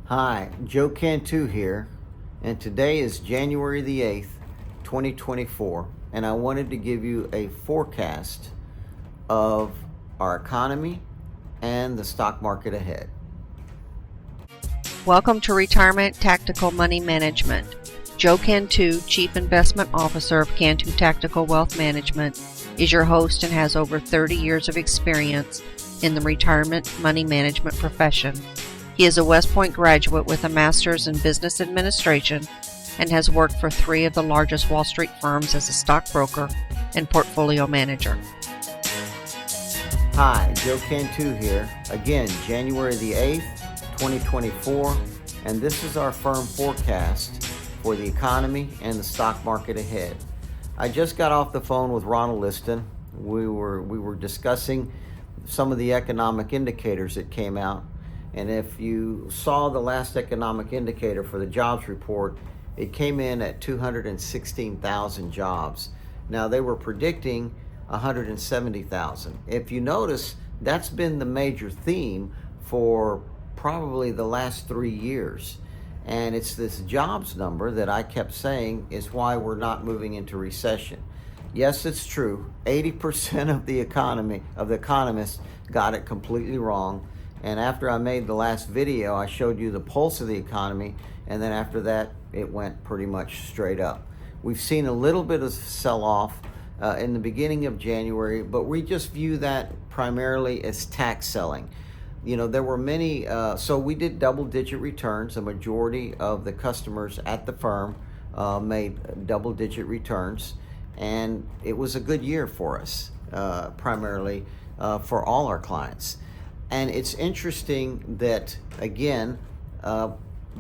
Hi, Joe Cantu here, and today is January the 8th, 2024, and I wanted to give you a forecast of our economy and the stock market ahead. Welcome to Retirement Tactical Money Management. Joe Cantu, Chief Investment Officer of Cantu Tactical Wealth Management, is your host and has over 30 years of experience in the retirement money management profession. He is a West Point graduate with a master's in business administration and has worked for 3 of the largest Wall Street firms as a stockbroker and portfolio manager. Hi, Joe Cantu here, again, January the 8th, 2024, and this is our firm forecast for the economy and the stock market ahead. I just got off the phone with Ronald Liston. We were discussing some of the economic indicators that came out. And if you saw the last economic indicator for the jobs report, it came in at 216,000 jobs. Now they were predicting 170,000. If you notice, that's been the major theme for probably the last 3 years. And it's this jobs number that I kept saying is why we're not moving into recession. Yes, it's true. 80% of the economists got it completely wrong. And after I made the last video, I showed you the pulse of the economy, and then after that, it went pretty much straight up. We've seen a little bit of sell-off in the beginning of January, but we just view that primarily as tax selling. You know, there were many, so we did double-digit returns. A majority of the customers at the firm made double-digit returns, and it was a good year for us, primarily for all our clients. And it's interesting that, again,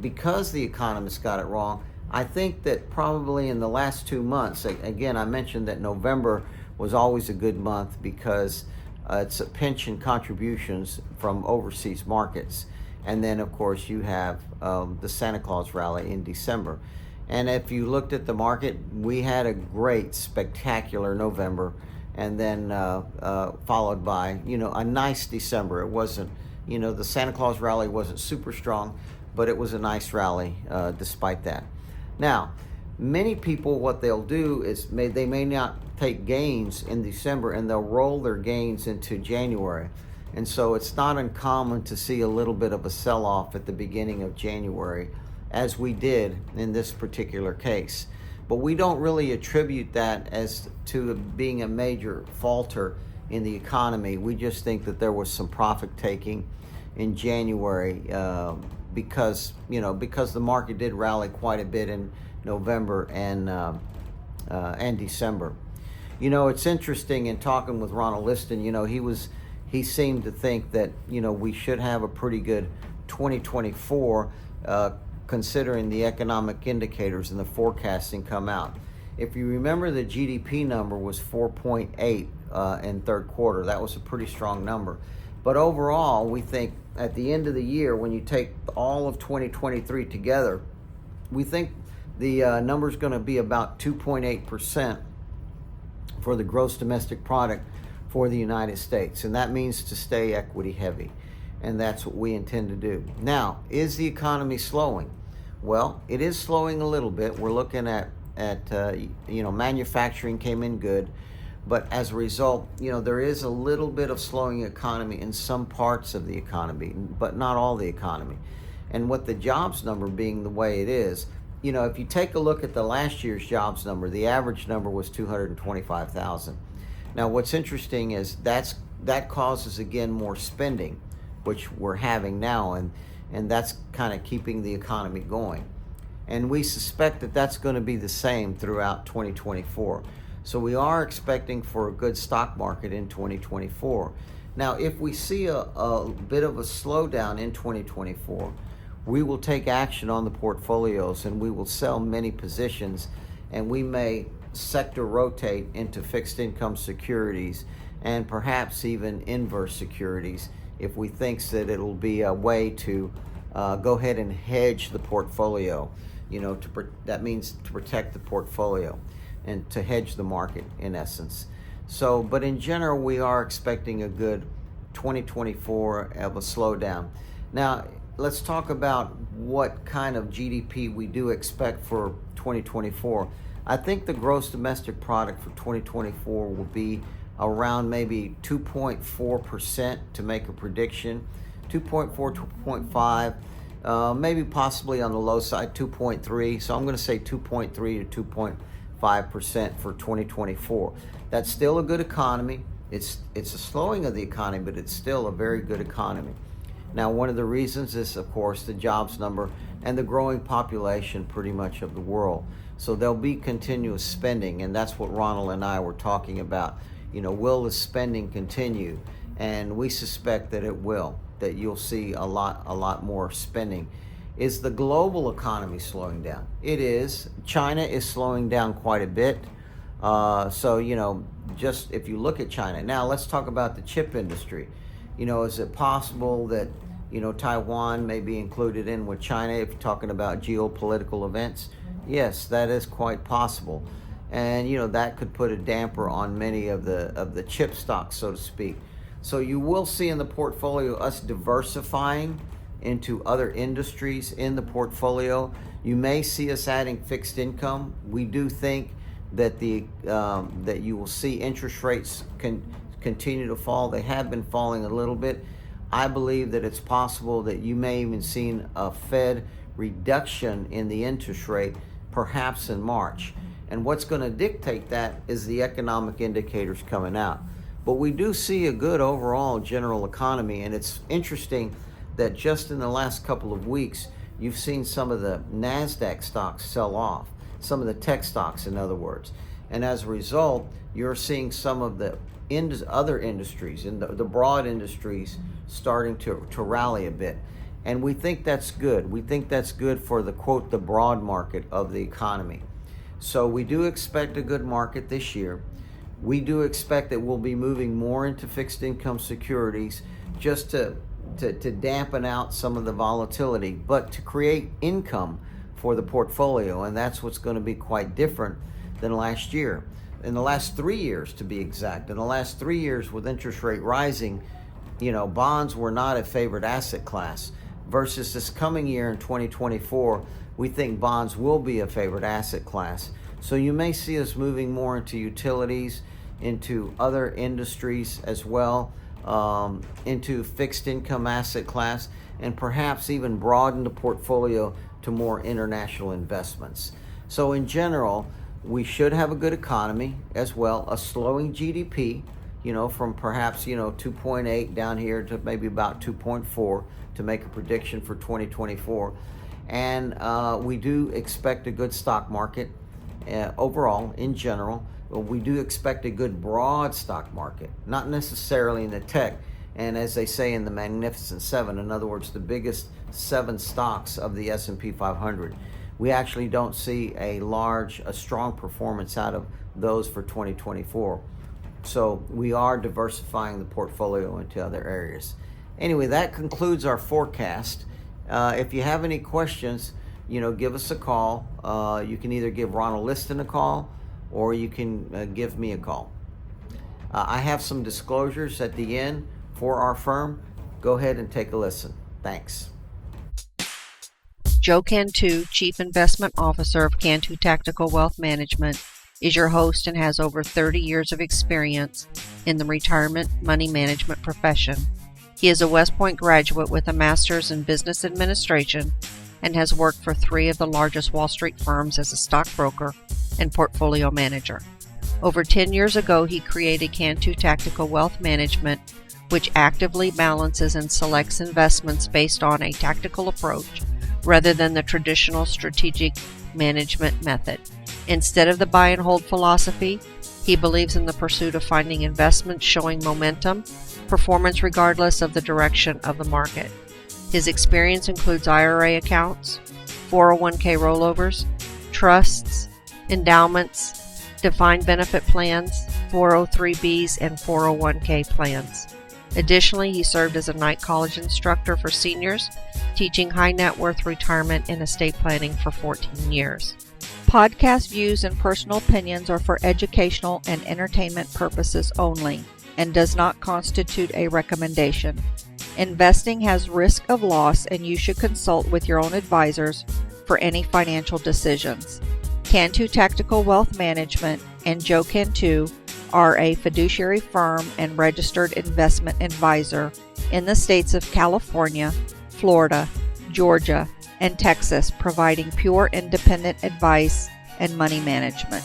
because the economists got it wrong, I think that probably in the last 2 months, again, I mentioned that November was always a good month because it's a pension contributions from overseas markets. And then, of course, you have the Santa Claus rally in December. And if you looked at the market, we had a great, spectacular November. And then followed by, a nice December. It wasn't, the Santa Claus rally wasn't super strong, but it was a nice rally despite that. Now, many people, what they'll do is they may not take gains in December and they'll roll their gains into January. And so it's not uncommon to see a little bit of a sell-off at the beginning of January, as we did in this particular case. But we don't really attribute that as to being a major falter in the economy. We just think that there was some profit taking in January because the market did rally quite a bit in November and December. It's interesting in talking with Ronald Liston. He seemed to think that we should have a pretty good 2024. Considering the economic indicators and the forecasting come out. If you remember, the GDP number was 4.8 in third quarter. That was a pretty strong number. But overall, we think at the end of the year, when you take all of 2023 together, we think the number is going to be about 2.8% for the gross domestic product for the United States. And that means to stay equity heavy. And that's what we intend to do. Now, is the economy slowing? Well, it is slowing a little bit. We're looking at manufacturing came in good, but as a result, there is a little bit of slowing economy in some parts of the economy, but not all the economy. And with the jobs number being the way it is, if you take a look at the last year's jobs number, the average number was 225,000. Now, what's interesting is that causes, again, more spending, which we're having now, and that's kind of keeping the economy going. And we suspect that that's going to be the same throughout 2024. So we are expecting for a good stock market in 2024. Now, if we see a bit of a slowdown in 2024, we will take action on the portfolios and we will sell many positions, and we may sector rotate into fixed income securities and perhaps even inverse securities if we think that it'll be a way to go ahead and hedge the portfolio. That means to protect the portfolio and to hedge the market in essence. So, but in general, we are expecting a good 2024 of a slowdown. Now, let's talk about what kind of GDP we do expect for 2024. I think the gross domestic product for 2024 will be around maybe 2.4% to make a prediction. 2.4, 2.5, maybe possibly on the low side 2.3. So I'm going to say 2.3 to 2.5% for 2024. That's still a good economy. It's a slowing of the economy, but it's still a very good economy. Now, one of the reasons is, of course, the jobs number and the growing population pretty much of the world. So there'll be continuous spending, and that's what Ronald and I were talking about. Will the spending continue? And we suspect that it will, that you'll see a lot more spending. Is the global economy slowing down? It is. China is slowing down quite a bit. Just if you look at China. Now, let's talk about the chip industry. Is it possible that, Taiwan may be included in with China if you're talking about geopolitical events? Yes, that is quite possible. And, that could put a damper on many of the chip stocks, so to speak. So you will see in the portfolio us diversifying into other industries in the portfolio. You may see us adding fixed income. We do think that that you will see interest rates continue to fall. They have been falling a little bit. I believe that it's possible that you may even see a Fed reduction in the interest rate, perhaps in March. And what's going to dictate that is the economic indicators coming out. But we do see a good overall general economy, and it's interesting that just in the last couple of weeks, you've seen some of the NASDAQ stocks sell off, some of the tech stocks, in other words. And as a result, you're seeing some of the other industries, in the broad industries, starting to rally a bit. And we think that's good. We think that's good for the, quote, the broad market of the economy. So we do expect a good market this year. We do expect that we'll be moving more into fixed income securities just to dampen out some of the volatility, but to create income for the portfolio. And that's what's going to be quite different than last year. In the last 3 years, to be exact, in the last 3 years with interest rate rising, bonds were not a favored asset class. Versus this coming year in 2024, we think bonds will be a favored asset class. So you may see us moving more into utilities, into other industries as well, into fixed income asset class, and perhaps even broaden the portfolio to more international investments. So in general, we should have a good economy as well, a slowing GDP, from perhaps, 2.8 down here to maybe about 2.4 to make a prediction for 2024. And we do expect a good stock market overall, in general. We do expect a good broad stock market, not necessarily in the tech. And as they say in the Magnificent Seven, in other words, the biggest 7 stocks of the S&P 500. We actually don't see a strong performance out of those for 2024. So we are diversifying the portfolio into other areas. Anyway, that concludes our forecast. If you have any questions, give us a call. You can either give Ronald Liston a call, or you can give me a call. I have some disclosures at the end for our firm. Go ahead and take a listen. Thanks. Joe Cantu, Chief Investment Officer of Cantu Tactical Wealth Management, is your host and has over 30 years of experience in the retirement money management profession. He is a West Point graduate with a master's in business administration and has worked for 3 of the largest Wall Street firms as a stockbroker and portfolio manager. Over 10 years ago, he created Cantu Tactical Wealth Management, which actively balances and selects investments based on a tactical approach rather than the traditional strategic management method. Instead of the buy and hold philosophy, he believes in the pursuit of finding investments showing momentum, performance regardless of the direction of the market. His experience includes IRA accounts, 401k rollovers, trusts, endowments, defined benefit plans, 403bs, and 401k plans. Additionally, he served as a night college instructor for seniors, teaching high net worth retirement and estate planning for 14 years. Podcast views and personal opinions are for educational and entertainment purposes only and does not constitute a recommendation. Investing has risk of loss, and you should consult with your own advisors for any financial decisions. Cantu Tactical Wealth Management and Joe Cantu are a fiduciary firm and registered investment advisor in the states of California, Florida, Georgia, and Texas, providing pure independent advice and money management.